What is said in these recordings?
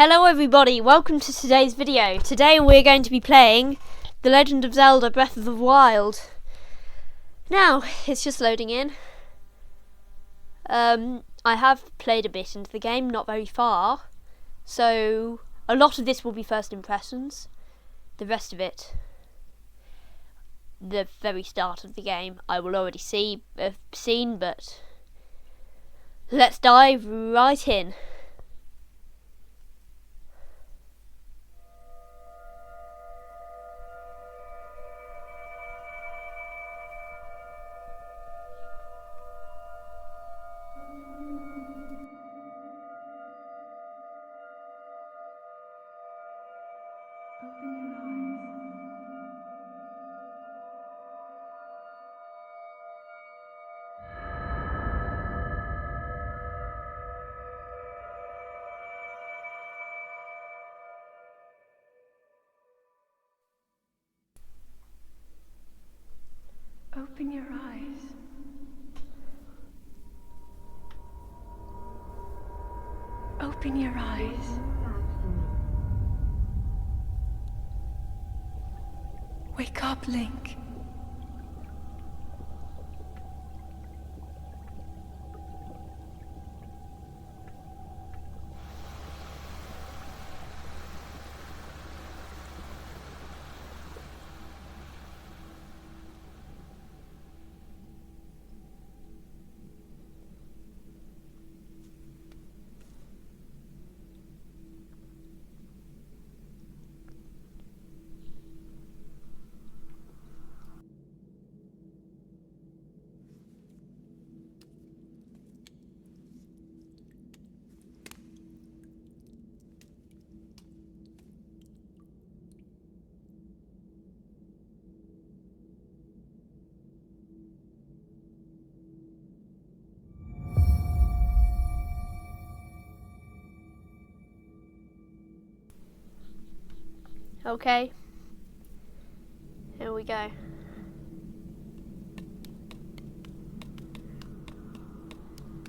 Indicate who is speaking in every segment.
Speaker 1: Hello everybody, welcome to today's video. Today we're going to be playing The Legend of Zelda Breath of the Wild. Now, it's just loading in. I have played a bit into the game, not very far. So, a lot of this will be first impressions. The rest of it, the very start of the game, I will already have seen, but let's dive right in.
Speaker 2: Open your eyes. Open your eyes. Wake up, Link.
Speaker 1: Okay, here we go.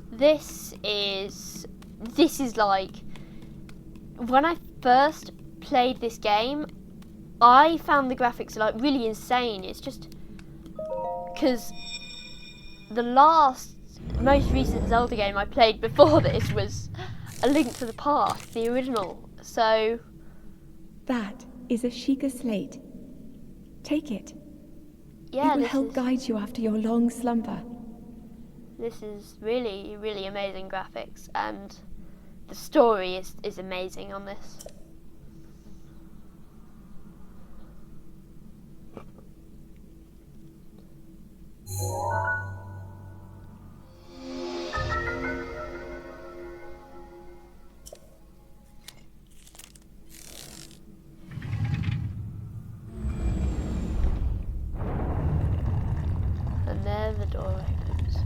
Speaker 1: This is like, when I first played this game, I found the graphics like really insane. It's just because the most recent Zelda game I played before this was A Link to the Past, the original. So
Speaker 2: That is a Sheikah slate. Take it.
Speaker 1: yeah,
Speaker 2: It will help guide you after your long slumber.
Speaker 1: This is really, really amazing graphics, and the story is amazing on this. And there the door opens.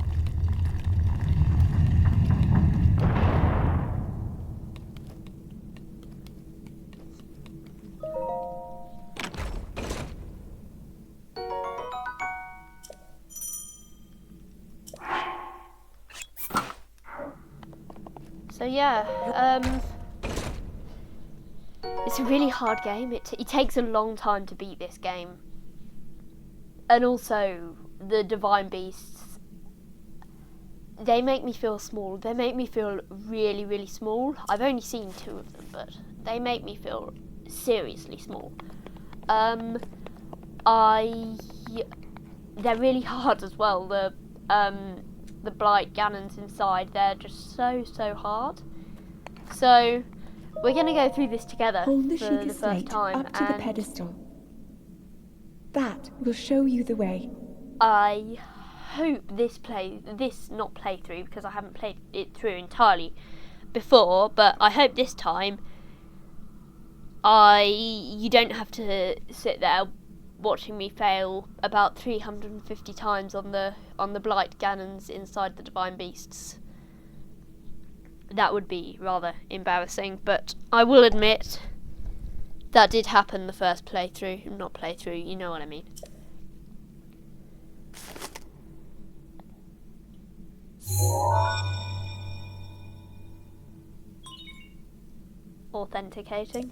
Speaker 1: So yeah, it's a really hard game. It takes a long time to beat this game. And also, the Divine Beasts, they make me feel small. They make me feel really, really small. I've only seen 2 of them, but they make me feel seriously small. They're really hard as well. The Blight Ganons inside, they're just so hard. So we're gonna go through this together
Speaker 2: Hold the
Speaker 1: for
Speaker 2: Sheikah
Speaker 1: the first
Speaker 2: slate
Speaker 1: time,
Speaker 2: up to the pedestal. That will show you the way.
Speaker 1: I hope not playthrough, because I haven't played it through entirely before, but I hope this time you don't have to sit there watching me fail about 350 times on the Blight Ganons inside the Divine Beasts. That would be rather embarrassing, but I will admit that did happen the first playthrough. Not playthrough, you know what I mean. Or authenticating.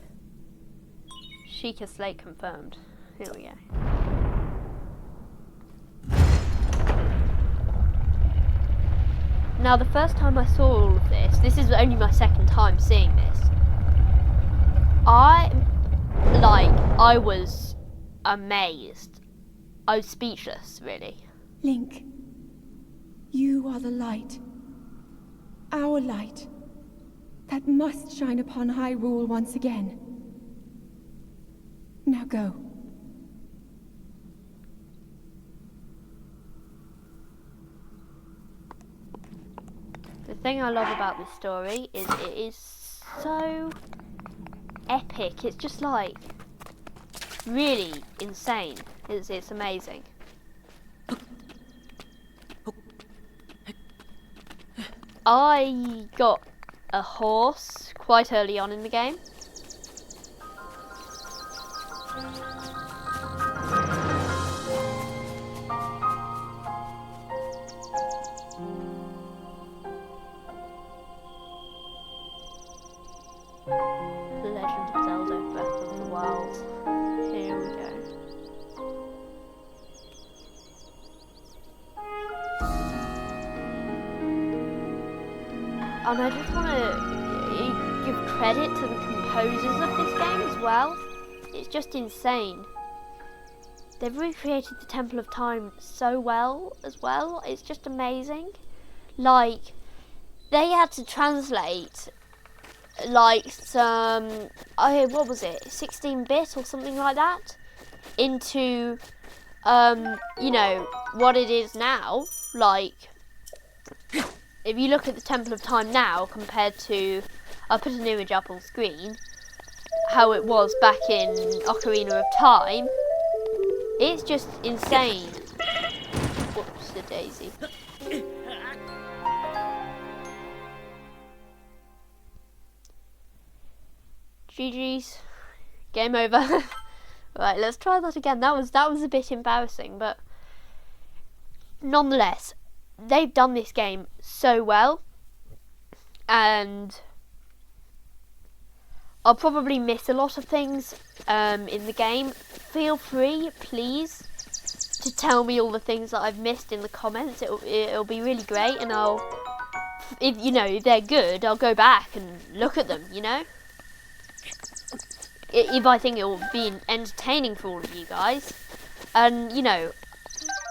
Speaker 1: Sheikah Slate confirmed. Here we go. Now, the first time I saw all of this is only my second time seeing this. I was amazed. I was speechless, really.
Speaker 2: Link, you are the light. Our light. That must shine upon Hyrule once again. Now go.
Speaker 1: The thing I love about this story is it is so epic. It's just like really insane. It's amazing. I got a horse quite early on in the game. The Legend of Zelda Breath of the Wild. Here we go. And I just want to give credit to the composers of this game as well. It's just insane. They've recreated the Temple of Time so well as well. It's just amazing. Like, they had to translate like some, what was it, 16-bit or something like that, into, you know, what it is now. Like, if you look at the Temple of Time now compared to, I'll put an image up on screen, how it was back in Ocarina of Time, it's just insane. Whoops, the daisy. GG's. Game over. Right, let's try that again. That was a bit embarrassing, but nonetheless, they've done this game so well, and I'll probably miss a lot of things in the game. Feel free, please, to tell me all the things that I've missed in the comments. It'll be really great, and if they're good, I'll go back and look at them, you know? If I think it will be entertaining for all of you guys. And, you know,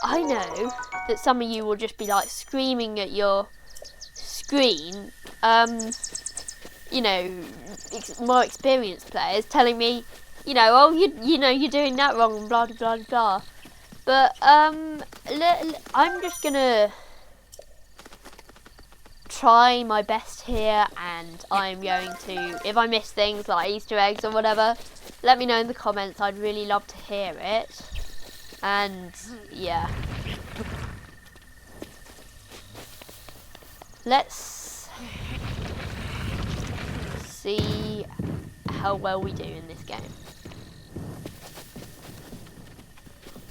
Speaker 1: I know that some of you will just be like screaming at your screen, you know, more experienced players telling me, you know, oh, you know, you're doing that wrong, blah, blah, blah, blah. But, I'm just gonna try my best here, and I'm going to, if I miss things like Easter eggs or whatever, let me know in the comments. I'd really love to hear it. And yeah, let's see how well we do in this game.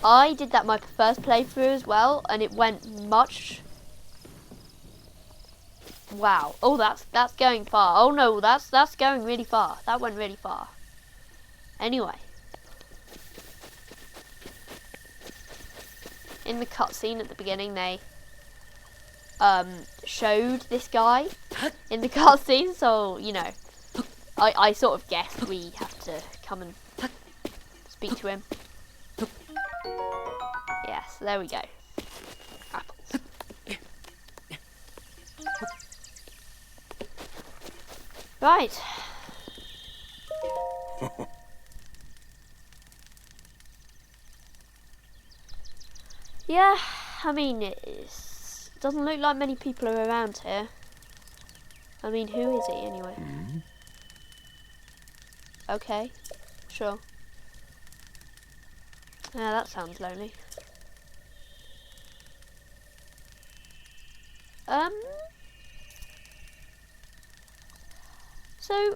Speaker 1: I did that my first playthrough as well, and it went much. Wow. Oh, that's going far. Oh no, that's going really far. That went really far. Anyway, in the cutscene at the beginning, they showed this guy in the cutscene, so you know, I sort of guessed we have to come and speak to him. Yes, there we go. Apples. Right. Yeah, I mean, it doesn't look like many people are around here. I mean, who is he anyway? Okay, sure. Yeah, that sounds lonely. So,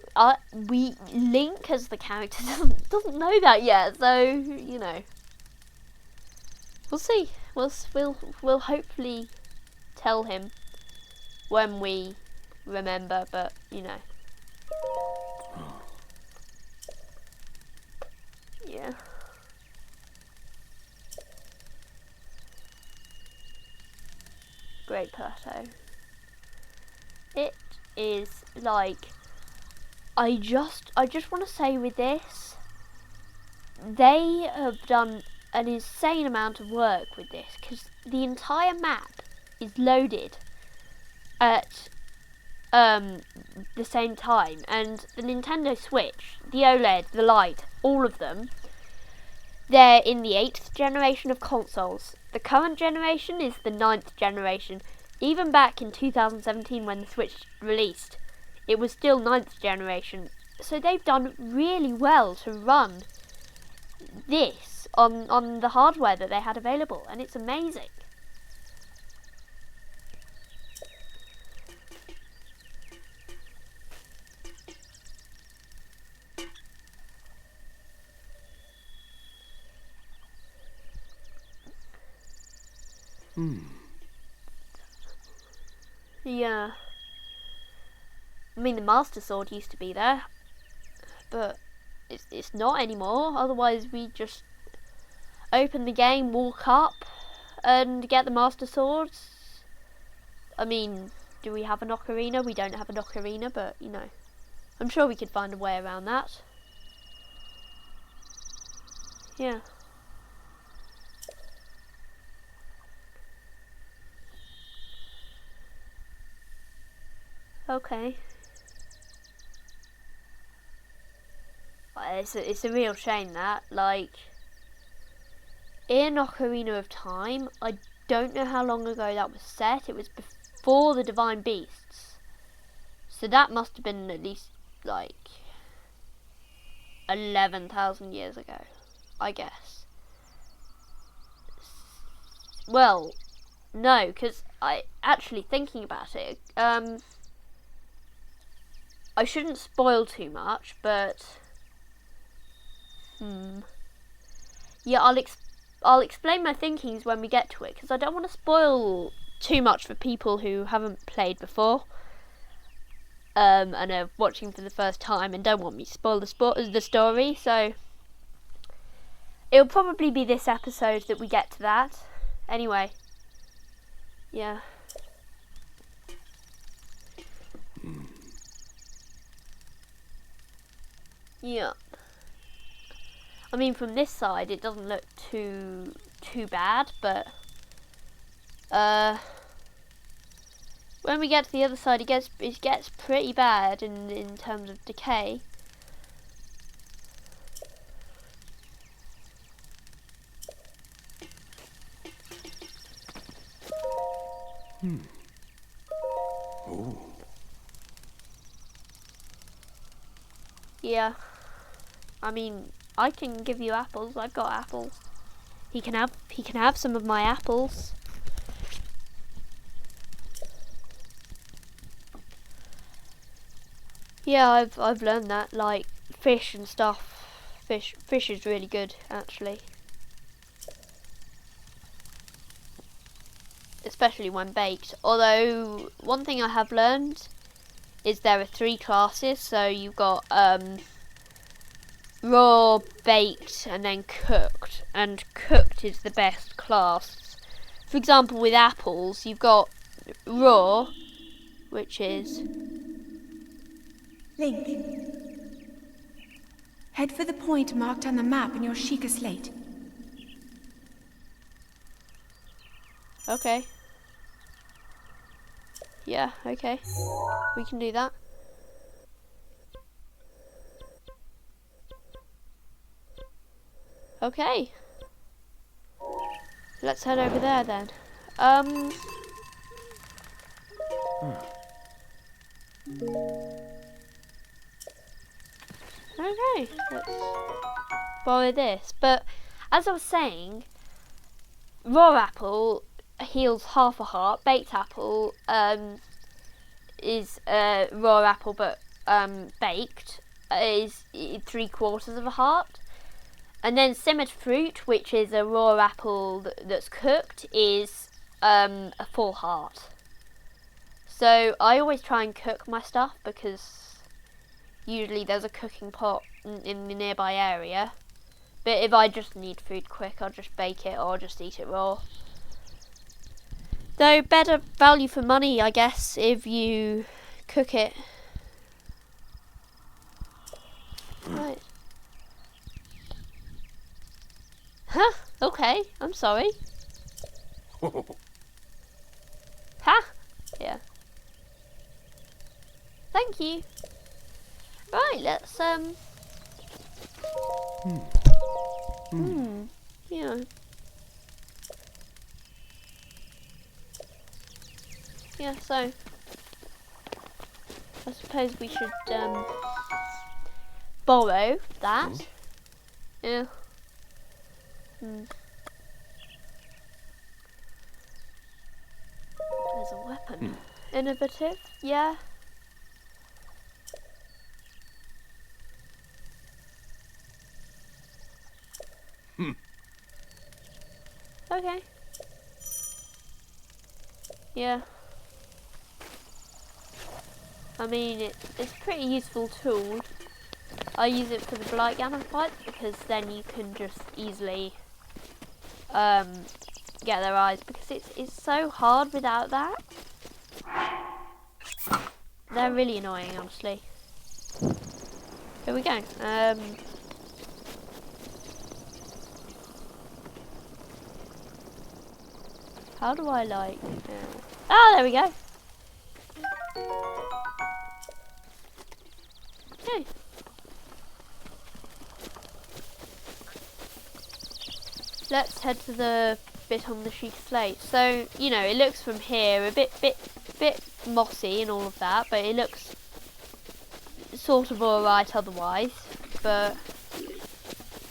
Speaker 1: Link as the character doesn't know that yet, so, you know. We'll see. We'll hopefully tell him when we remember, but, you know. Yeah. Great Plateau. It is like, I just want to say with this, they have done an insane amount of work with this, because the entire map is loaded at the same time, and the Nintendo Switch, the OLED, the Lite, all of them, they're in the 8th generation of consoles. The current generation is the 9th generation. Even back in 2017 when the Switch released, it was still 9th generation. So they've done really well to run this on the hardware that they had available, and it's amazing. Yeah. I mean, the Master Sword used to be there, but it's not anymore. Otherwise, we just open the game, walk up, and get the Master Swords. I mean, do we have an ocarina? We don't have an ocarina, but, you know, I'm sure we could find a way around that. Yeah. Okay. It's a real shame that, like, in Ocarina of Time, I don't know how long ago that was set. It was before the Divine Beasts. So that must have been at least, like, 11,000 years ago, I guess. Well, no, because I actually thinking about it, I shouldn't spoil too much, but yeah, I'll explain my thinkings when we get to it, because I don't want to spoil too much for people who haven't played before, and are watching for the first time and don't want me to spoil the story. So it'll probably be this episode that we get to that. Anyway, yeah. Yeah. I mean, from this side, it doesn't look too bad, but when we get to the other side, it gets pretty bad in terms of decay.
Speaker 3: Oh.
Speaker 1: Yeah. I mean, I can give you apples. I've got apples. He can have some of my apples. Yeah, I've learned that, like, fish and stuff. Fish is really good, actually. Especially when baked. Although, one thing I have learned is there are 3 classes. So you've got raw, baked, and then cooked. And cooked is the best class. For example, with apples, you've got raw, which is...
Speaker 2: Link. Head for the point marked on the map in your Sheikah slate.
Speaker 1: Okay. Yeah, okay. We can do that. Okay. Let's head over there then. Okay, let's borrow this. But as I was saying, raw apple heals half a heart. Baked apple is raw apple, but baked is 3/4 of a heart. And then simmered fruit, which is a raw apple that's cooked, is a full heart. So I always try and cook my stuff, because usually there's a cooking pot in the nearby area. But if I just need food quick, I'll just bake it or just eat it raw. Though better value for money, I guess, if you cook it. Right. Huh? Okay, I'm sorry. Ha! Yeah. Thank you. Right, let's yeah. Yeah, so I suppose we should borrow that. Yeah. There's a weapon. Innovative, yeah. Okay. Yeah. I mean, it's a pretty useful tool. I use it for the blight gamma fight because then you can just easily get their eyes, because it's so hard without that. They're really annoying, honestly. Here we go. How do I like? Oh, there we go. Okay. Let's head to the bit on the sheet of slate. So, you know, it looks from here a bit mossy and all of that, but it looks sort of alright otherwise. But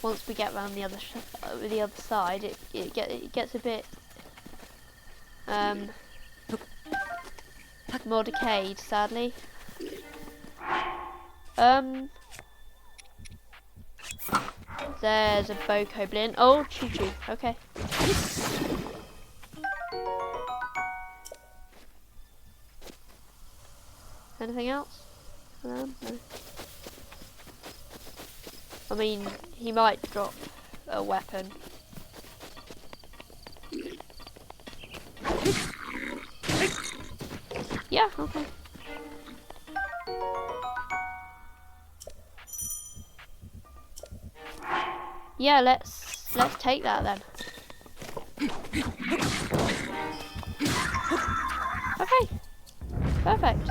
Speaker 1: once we get around the other side, it gets a bit more decayed, sadly. There's a bokoblin. Oh, choo-choo. Okay. Anything else? No. I mean, he might drop a weapon. Yeah, okay. Yeah, let's take that then. Okay, perfect.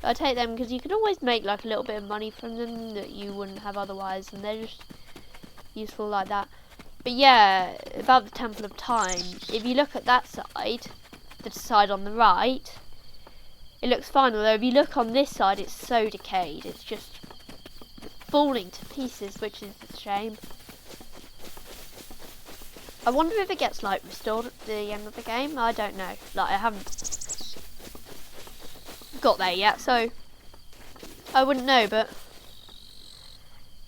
Speaker 1: I take them because you can always make like a little bit of money from them that you wouldn't have otherwise, and they're just useful like that. But yeah, about the Temple of Time, if you look at that side, the side on the right, it looks fine, although if you look on this side, it's so decayed, it's just falling to pieces, which is a shame. I wonder if it gets like restored at the end of the game. I don't know. Like, I haven't got there yet, so I wouldn't know, but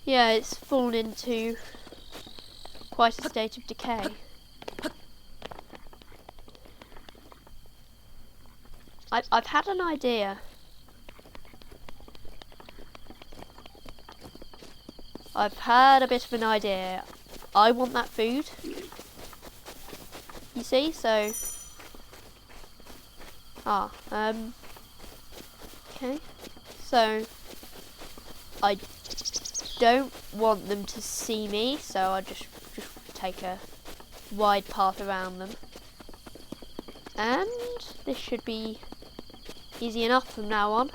Speaker 1: yeah, it's fallen into quite a state of decay. I've had an idea. I've had a bit of an idea. I want that food. You see, so okay. So I don't want them to see me, so I just take a wide path around them. And this should be easy enough from now on.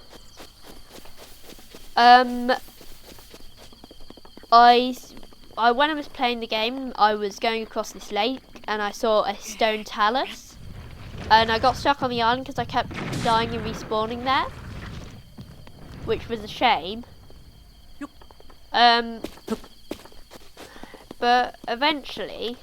Speaker 1: When I was playing the game, I was going across this lake and I saw a stone talus, and I got stuck on the island because I kept dying and respawning there, which was a shame. But eventually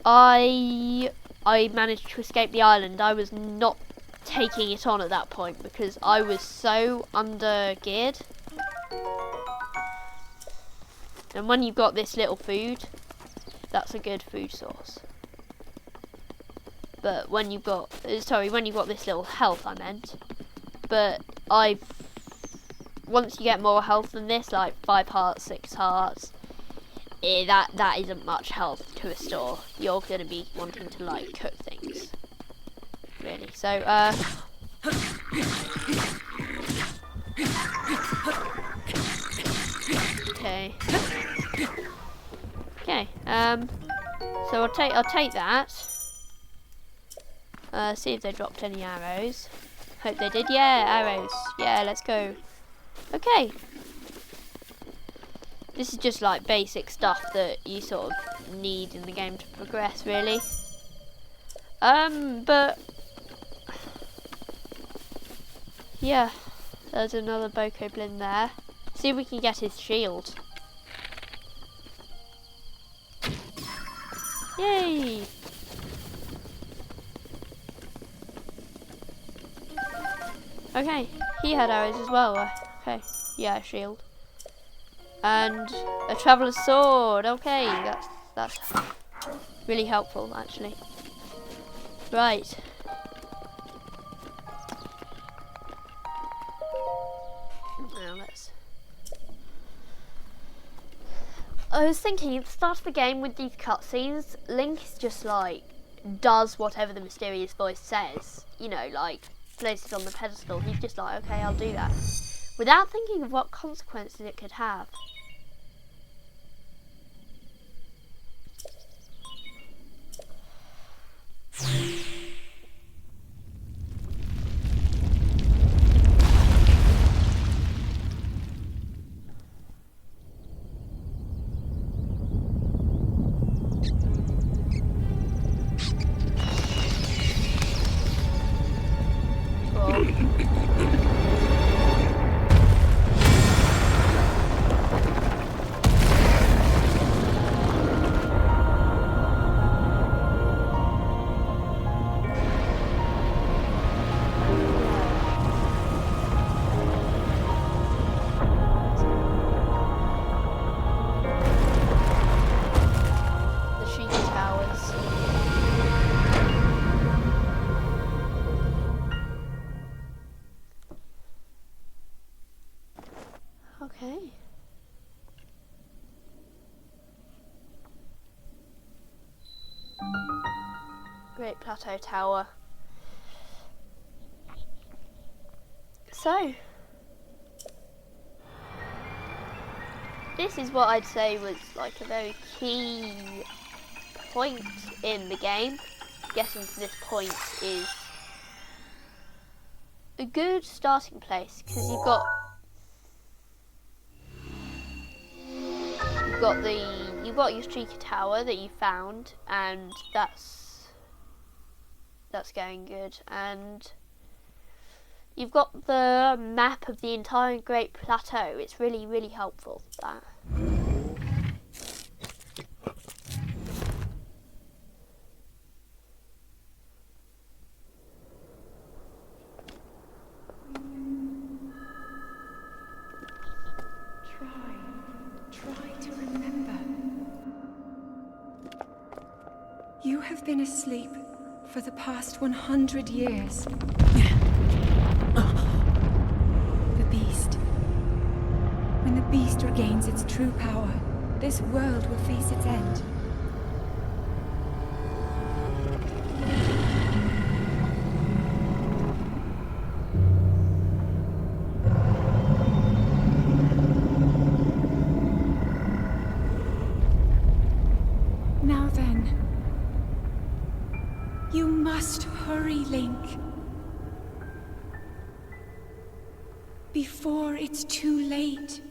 Speaker 1: I managed to escape the island. I was not taking it on at that point because I was so under geared. And when you've got this little food, that's a good food source. But when you've got, when you've got this little health, I meant. But I've once you get more health than this, like 5 hearts, 6 hearts, that isn't much health to restore. You're going to be wanting to like cook things, really. So okay. So I'll take that. See if they dropped any arrows. Hope they did. Yeah, arrows. Yeah, let's go. Okay. This is just like basic stuff that you sort of need in the game to progress, really. But yeah, there's another Bokoblin there. See if we can get his shield. Yay! Okay, he had arrows as well. Okay, yeah, shield. And a traveller's sword. Okay, that's really helpful, actually. Right. Now let's. I was thinking at the start of the game with these cutscenes, Link is just like does whatever the mysterious voice says. You know, like places on the pedestal. He's just like, okay, I'll do that, without thinking of what consequences it could have. Okay. Great Plateau Tower. So, this is what I'd say was like a very key point in the game. Getting to this point is a good starting place because you've got your streaky tower that you found, and that's going good, and you've got the map of the entire Great Plateau. It's really, really helpful, that.
Speaker 2: Try to remember. You have been asleep for the past 100 years. The beast. When the beast regains its true power, this world will face its end. Now then, you must hurry, Link. Before it's too late.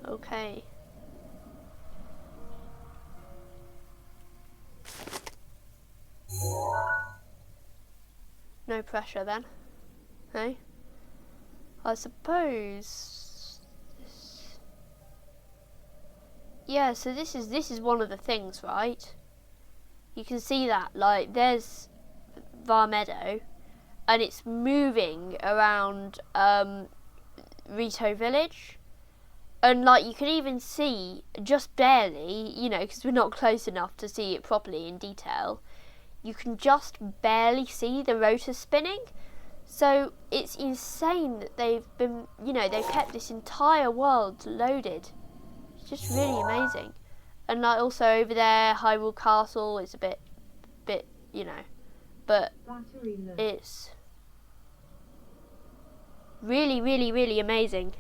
Speaker 1: Okay. No pressure then, hey? I suppose. Yeah, so this is one of the things, right? You can see that, like, there's Var Meadow, and it's moving around Rito Village, And like you can even see, just barely, you know, because we're not close enough to see it properly in detail, you can just barely see the rotor spinning. So it's insane that they've been, you know, they've kept this entire world loaded. It's just really amazing. And like also over there, Hyrule Castle is a bit, you know, but it's really, really, really amazing.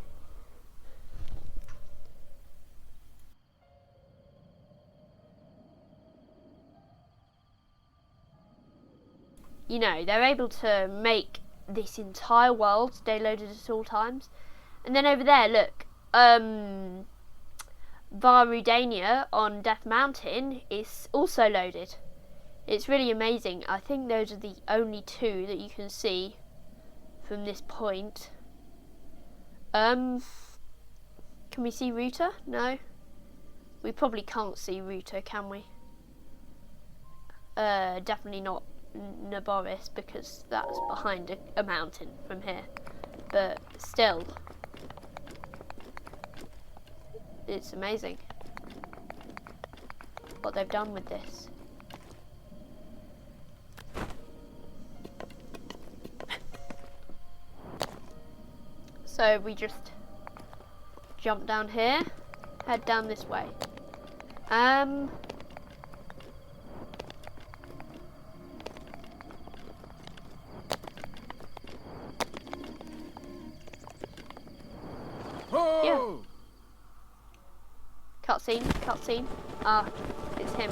Speaker 1: You know, they're able to make this entire world stay loaded at all times. And then over there, look, Varudania on Death Mountain is also loaded. It's really amazing. I think those are the only two that you can see from this point. Can we see Ruta? No. We probably can't see Ruta, can we? Definitely not Naboris, because that's behind a mountain from here. But still, it's amazing what they've done with this. So we just jump down here, head down this way. Yeah. Cutscene. Ah, it's him.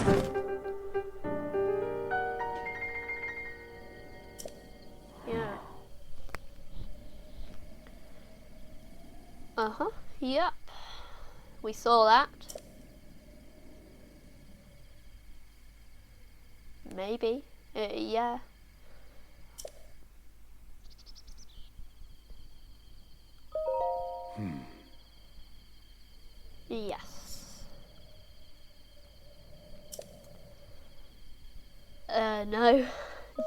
Speaker 1: Yeah. Uh-huh. Yep. We saw that. Maybe. Yeah. Yes. No.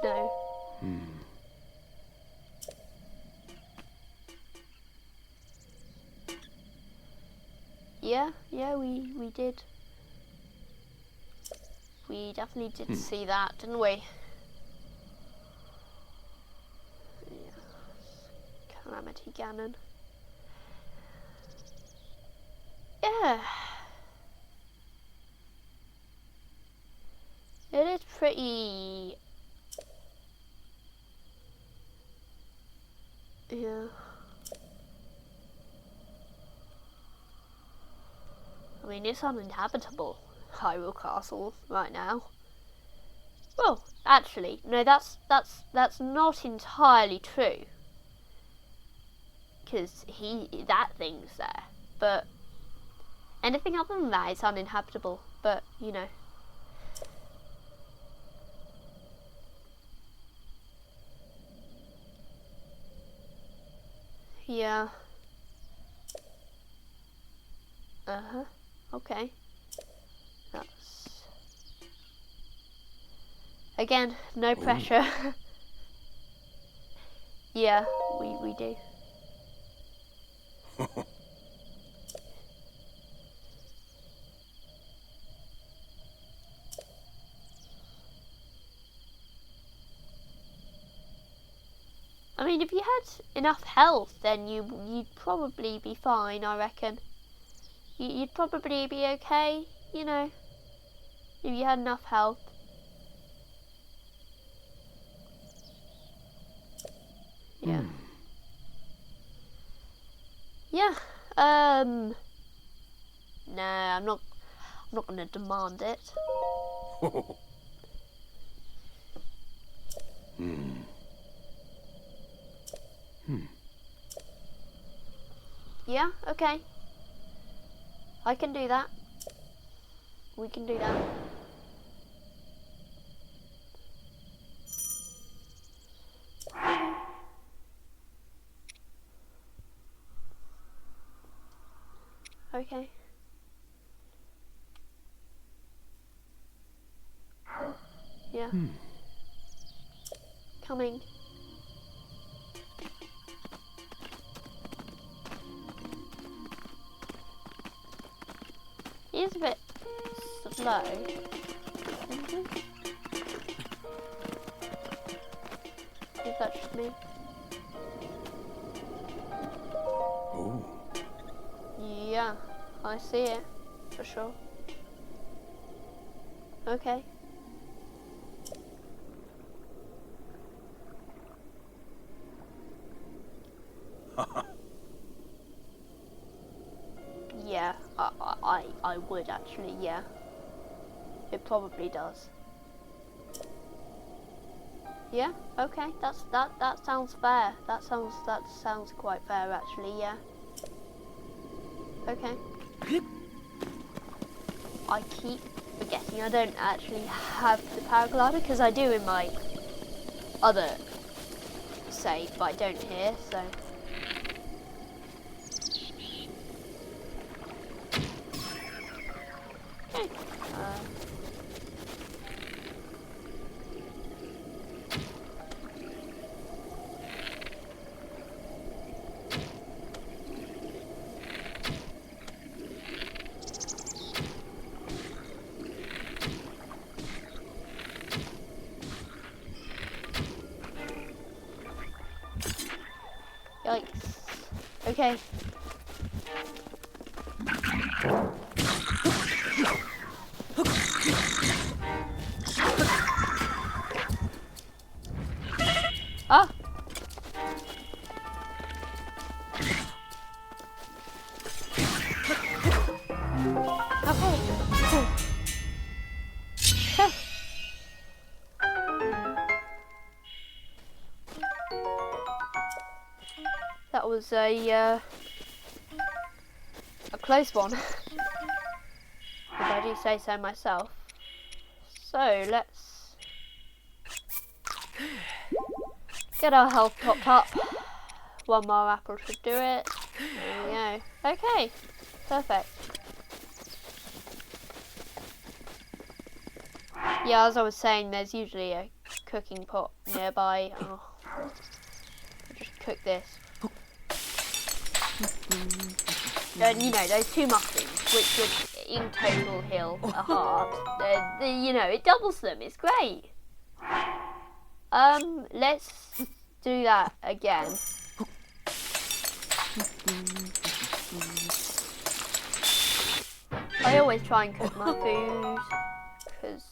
Speaker 1: No. Yeah, we did. We definitely did see that, didn't we? Yeah. Calamity Ganon. Yeah. It is pretty... Yeah. I mean, it's uninhabitable, Hyrule Castle, right now. Well, actually, no, that's not entirely true. Because that thing's there. But anything other than that is uninhabitable. But, you know. Yeah. Uh-huh. Okay. That's... Again, no pressure. Yeah, we do. I mean, if you had enough health, then you'd probably be fine, I reckon. You'd probably be okay, you know, if you had enough health. Yeah. Yeah. No, I'm not gonna demand it. Yeah, okay. I can do that. We can do that. Okay. Yeah. Coming. is a bit slow. Is that just me?
Speaker 3: Oh.
Speaker 1: Yeah, I see it, for sure. Okay. Yeah, I would actually, yeah. It probably does. Yeah, okay, that sounds fair. That sounds quite fair actually, yeah. Okay. I keep forgetting I don't actually have the paraglider, because I do in my other save, but I don't here, so. Okay. Yikes. Okay. Ah! Okay. That was a close one, if I do say so myself. So let's get our health topped up. One more apple should do it. There we go. Okay, perfect. Yeah, as I was saying, there's usually a cooking pot nearby. Oh, I'll just cook this. And you know, those 2 mushrooms, which would in total heal a heart, you know, it doubles them. It's great. Let's do that again. I always try and cook my food, because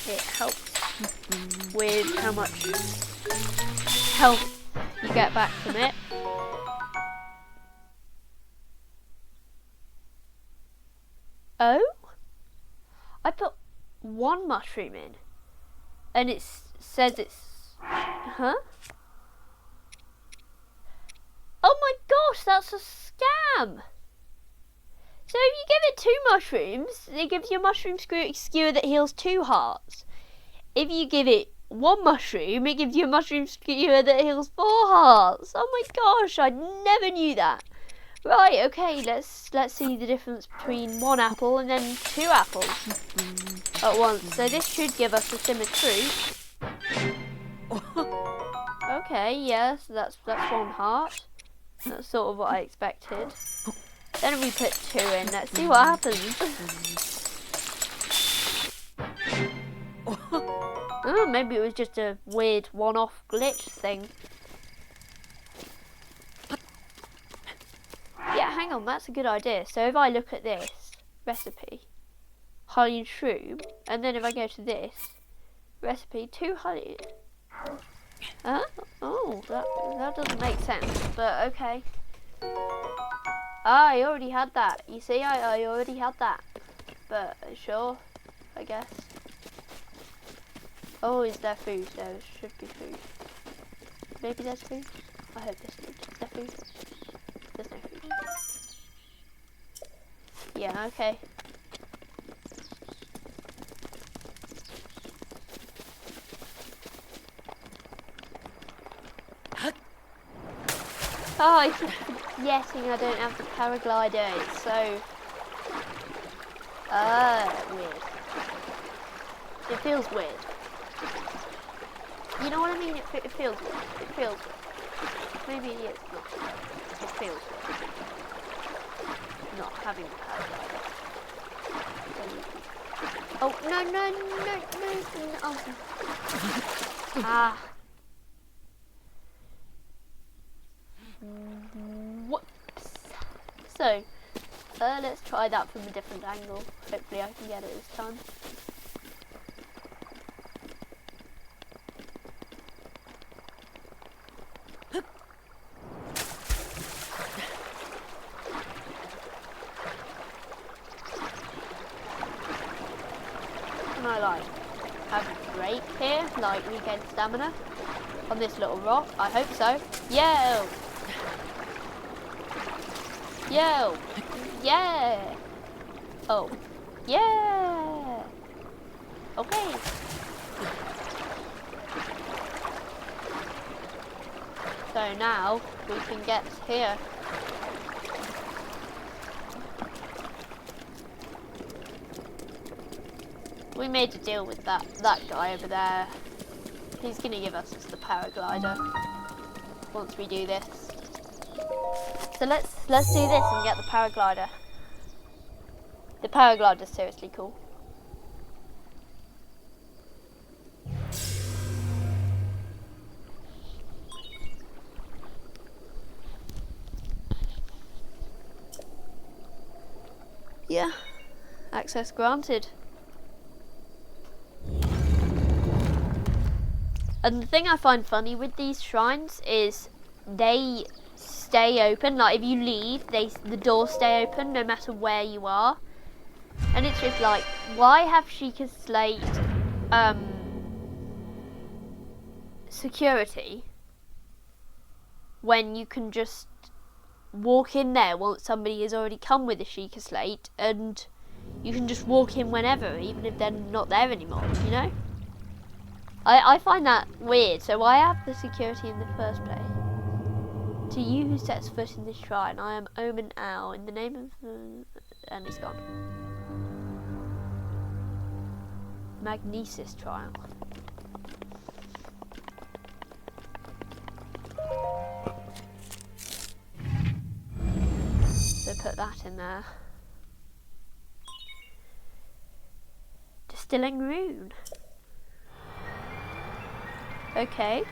Speaker 1: it helps with how much health you get back from it. Oh? I put 1 mushroom in, and it says it's... Huh? Oh my gosh, that's a scam! So if you give it 2 mushrooms, it gives you a mushroom skewer that heals 2 hearts. If you give it 1 mushroom, it gives you a mushroom skewer that heals 4 hearts. Oh my gosh, I never knew that. Right, okay, let's see the difference between 1 apple and then 2 apples at once. So this should give us a symmetry. Okay, yeah, so that's 1 heart. That's sort of what I expected. Then we put 2 in. Let's see what happens. Oh, maybe it was just a weird one-off glitch thing. Yeah, hang on, that's a good idea. So if I look at this recipe, honey and shroom, and then if I go to this recipe, 2 honey. Oh, that doesn't make sense, but okay. Ah, I already had that. You see, I already had that. But sure, I guess. Oh, is there food? There should be food. Maybe there's food? I hope there's food. Is there food? There's no food. Yeah, okay. Oh, I keep forgetting I don't have the paraglider. It's so... weird. It feels weird. You know what I mean? It feels weird. It feels weird. Maybe it's not. It feels good. Not having the paraglider. Oh, no. Oh. Ah. Whoops. So, let's try that from a different angle. Hopefully I can get it this time. Can I like have a break here, like regain stamina on this little rock? I hope so. Yo! Yeah! Oh. Yeah! Okay. So now we can get here. We made a deal with that guy over there. He's gonna give us the paraglider once we do this. So let's do this and get the paraglider. The paraglider's seriously cool. Yeah, access granted. And the thing I find funny with these shrines is they stay open. Like if you leave, the doors stay open no matter where you are. And it's just like, why have Sheikah Slate security when you can just walk in there once somebody has already come with a Sheikah Slate, and you can just walk in whenever, even if they're not there anymore, you know? I find that weird, so why have the security in the first place? To you who sets foot in this shrine, I am Omen Owl, in the name of... and it's gone. Magnesis trial. So put that in there. Distilling rune. Okay.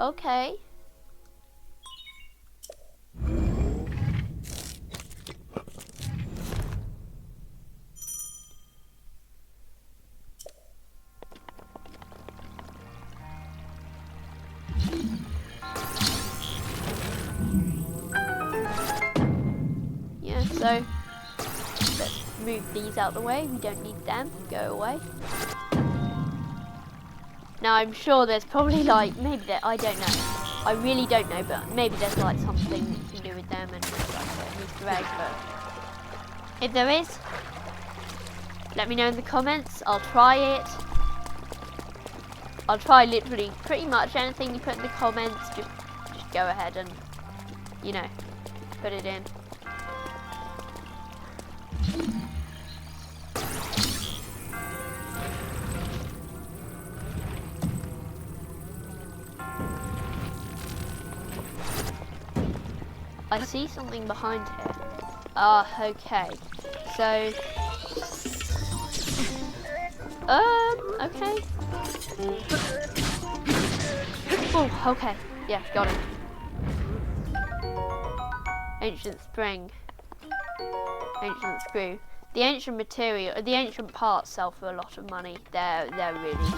Speaker 1: Okay. Yeah, so let's move these out the way. We don't need them. Go away. Now I'm sure there's probably like, maybe there, I don't know. I really don't know, but maybe there's like something that you can do with them and like an Easter egg, but if there is, let me know in the comments. I'll try it. I'll try literally pretty much anything you put in the comments. Just go ahead and, you know, put it in. I see something behind here. Ah, okay. So, okay. Oh, okay. Yeah, got it. Ancient spring. Ancient screw. The ancient material, the ancient parts sell for a lot of money. They're really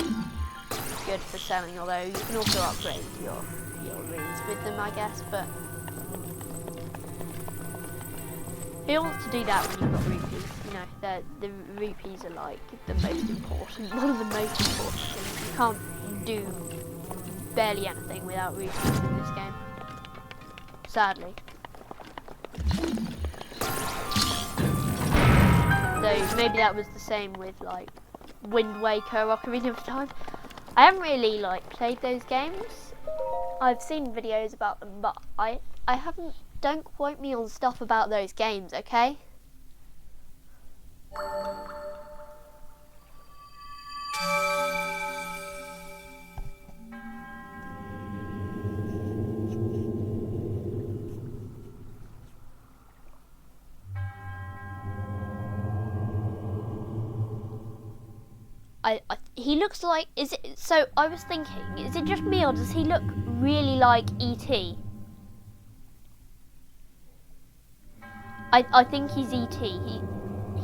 Speaker 1: good for selling. Although you can also upgrade your runes with them, I guess. But who wants to do that when you've got rupees? You know, the rupees are like the most important, one of the most important things. You can't do barely anything without rupees in this game. Sadly. So maybe that was the same with like Wind Waker, Ocarina of Time. I haven't really like played those games. I've seen videos about them, but I haven't. Don't quote me on stuff about those games, okay? He looks like, is it, so I was thinking, is it just me or does he look really like E.T.? I think he's E.T.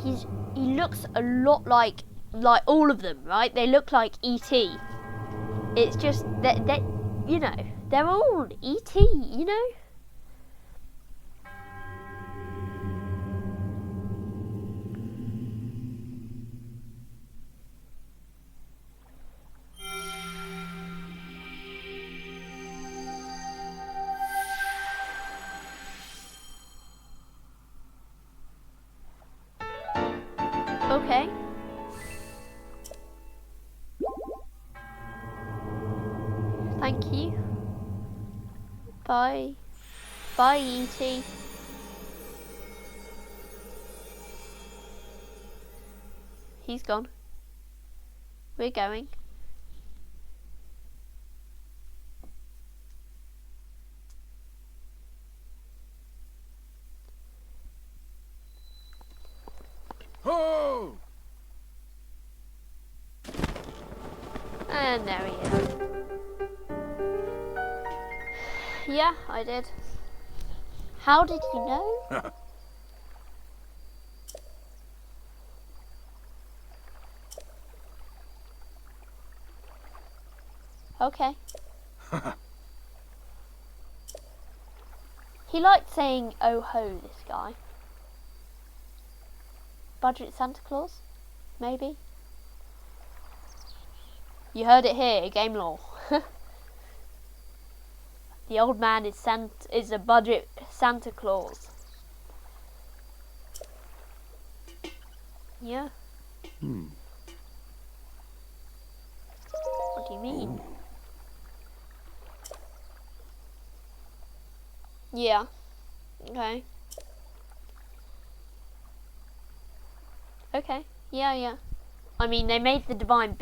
Speaker 1: He looks a lot like all of them, right? They look like E.T. It's just that you know, they're all E.T., you know? Okay. Thank you. Bye. Bye, E.T. He's gone. We're going.
Speaker 3: Oh!
Speaker 1: And there he is. Yeah, I did. How did you know? Okay. He liked saying "oh ho," this guy. Budget Santa Claus? Maybe? You heard it here, game law. The old man is a budget Santa Claus. Yeah. What do you mean?
Speaker 3: Oh.
Speaker 1: Yeah. Okay. Okay. Yeah. I mean, they made the divine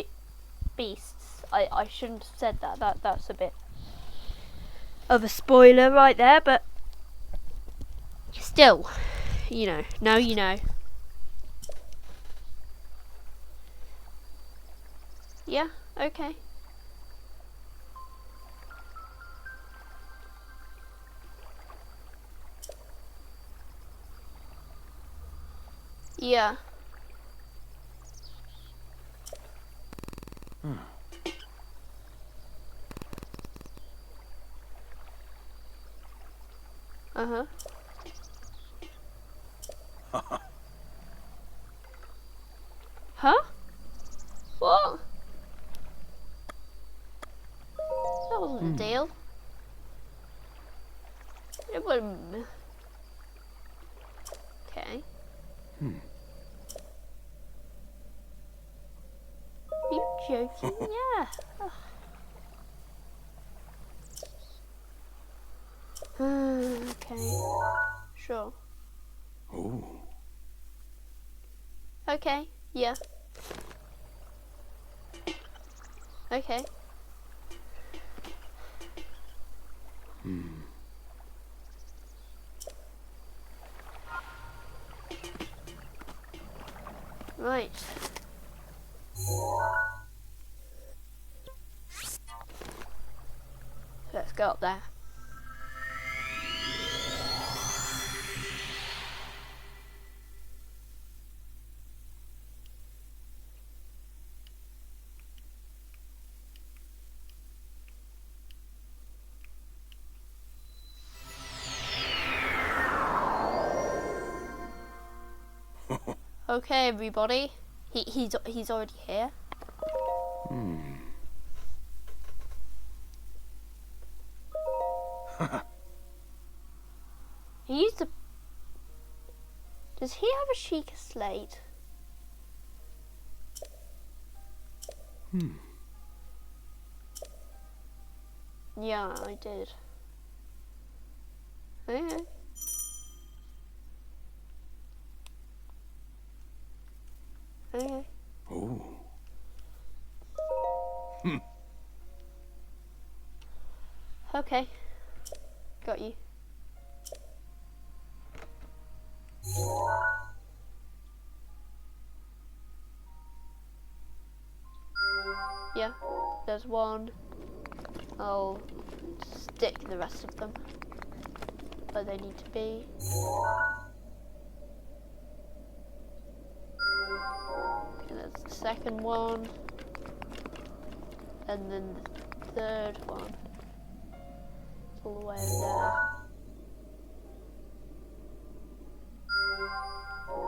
Speaker 1: beasts. I shouldn't have said that. That's a bit of a spoiler right there, but still, you know. Now you know. Yeah. Okay. Yeah. Uh-huh. Huh? What? That wasn't a deal. It wasn't. Okay. Are you joking? Yeah. Okay. Sure.
Speaker 3: Oh.
Speaker 1: Okay. Yeah. Okay. Right. Let's go up there. Okay, everybody. He's already here. He used to. Does he have a Sheikah slate? Yeah, I did. Okay. Okay.
Speaker 3: Oh.
Speaker 1: Okay. Got you. Yeah, there's one. I'll stick the rest of them where they need to be. Okay, there's the second one. And then the third one. It's all the way over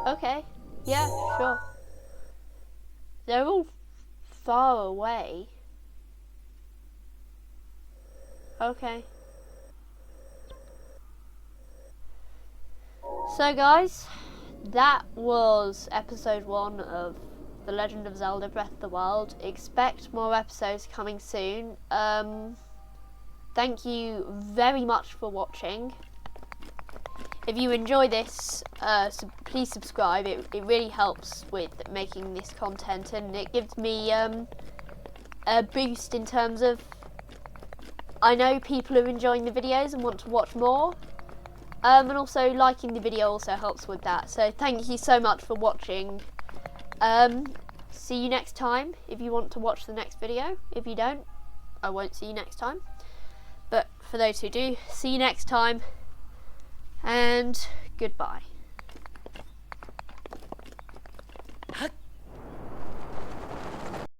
Speaker 1: there. Okay, yeah, sure. They're all far away. Okay. So guys, that was episode 1 of The Legend of Zelda Breath of the Wild. Expect more episodes coming soon. Thank you very much for watching. If you enjoy this, please subscribe. It really helps with making this content, and it gives me a boost in terms of, I know people are enjoying the videos and want to watch more. And also liking the video also helps with that. So thank you so much for watching. See you next time if you want to watch the next video. If you don't, I won't see you next time. But for those who do, see you next time. And goodbye.